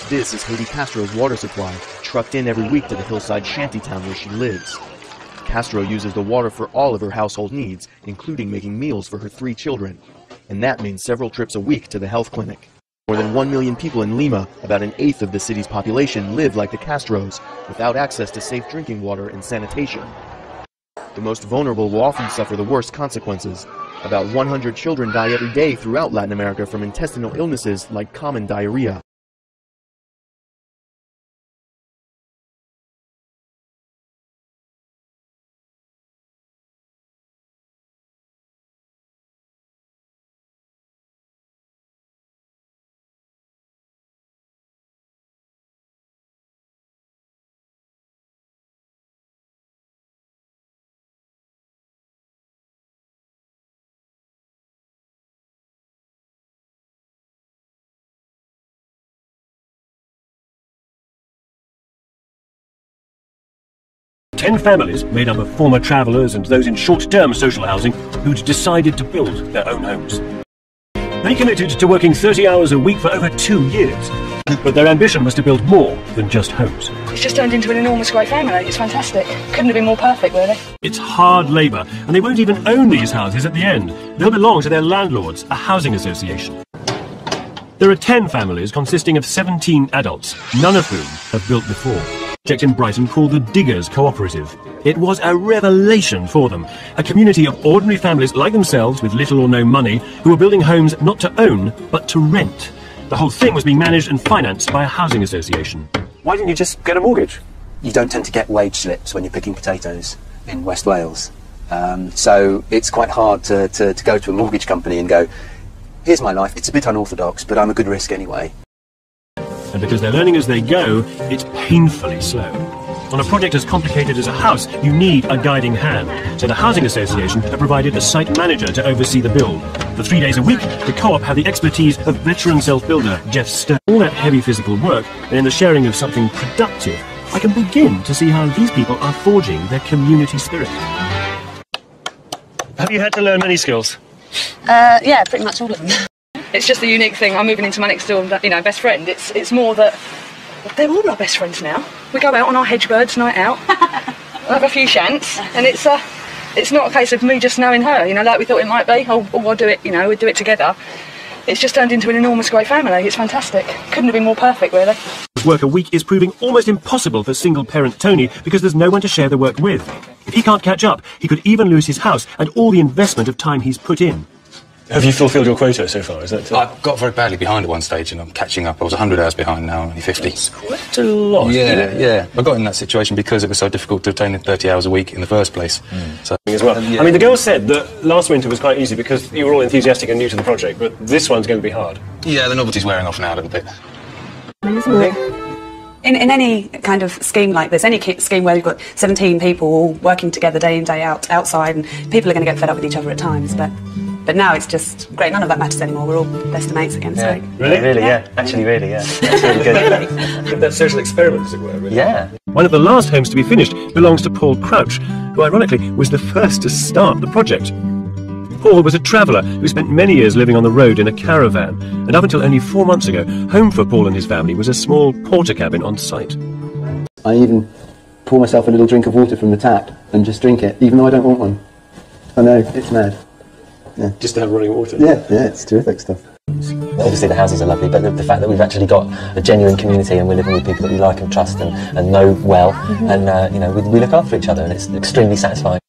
This is Haiti Castro's water supply, trucked in every week to the hillside shantytown where she lives. Castro uses the water for all of her household needs, including making meals for her 3 children. And that means several trips a week to the health clinic. More than 1 million people in Lima, about an eighth of the city's population, live like the Castros, without access to safe drinking water and sanitation. The most vulnerable will often suffer the worst consequences. About 100 children die every day throughout Latin America from intestinal illnesses like common diarrhea. Ten families made up of former travellers and those in short-term social housing who'd decided to build their own homes. They committed to working 30 hours a week for over 2 years, but their ambition was to build more than just homes. It's just turned into an enormous great family. It's fantastic. Couldn't have been more perfect, really. It's hard labour, and they won't even own these houses at the end. They'll belong to their landlords, a housing association. There are 10 families consisting of 17 adults, none of whom have built before. Project in Brighton called the Diggers Cooperative. It was a revelation for them, a community of ordinary families like themselves with little or no money who were building homes not to own, but to rent. The whole thing was being managed and financed by a housing association. Why didn't you just get a mortgage? You don't tend to get wage slips when you're picking potatoes in West Wales. So it's quite hard to go to a mortgage company and go, here's my life, it's a bit unorthodox, but I'm a good risk anyway. And because they're learning as they go, it's painfully slow. On a project as complicated as a house, you need a guiding hand. So the Housing Association have provided a site manager to oversee the build. For 3 days a week, the co-op have the expertise of veteran self-builder Jeff Stern. All that heavy physical work, and in the sharing of something productive, I can begin to see how these people are forging their community spirit. Have you had to learn many skills? Yeah, pretty much all of them. It's just a unique thing. I'm moving into my next door, best friend. It's more that they're all our best friends now. We go out on our hedgebirds night out, have a few shants, and it's not a case of me just knowing her, like we thought it might be. Oh, I'll do it, we'll do it together. It's just turned into an enormous great family. It's fantastic. Couldn't have been more perfect, really. Work a week is proving almost impossible for single-parent Tony because there's no one to share the work with. If he can't catch up, he could even lose his house and all the investment of time he's put in. Have you fulfilled your quota so far? Is that? I got very badly behind at one stage, and I'm catching up. I was 100 hours behind now, I'm only 50. That's quite a lot. Yeah. I got in that situation because it was so difficult to obtain 30 hours a week in the first place. So as well. I mean, the girls said that last winter was quite easy because you were all enthusiastic and new to the project, but this one's going to be hard. Yeah, the novelty's wearing off now a little bit. In any kind of scheme like this, any scheme where you've got 17 people all working together day in, day out, outside, and people are going to get fed up with each other at times, but now it's just great. None of that matters anymore. We're all best mates again. So. Really? Yeah. Actually, really, yeah. That's really good. That social experiment, as it were. Really. Yeah. One of the last homes to be finished belongs to Paul Crouch, who ironically was the first to start the project. Paul was a traveller who spent many years living on the road in a caravan, and up until only 4 months ago, home for Paul and his family was a small porter cabin on site. I even pour myself a little drink of water from the tap and just drink it, even though I don't want one. I know, it's mad. Yeah. Just to have running water. Yeah, it's terrific stuff. Obviously the houses are lovely, but the fact that we've actually got a genuine community and we're living with people that we like and trust and know well, and we look after each other, and it's extremely satisfying.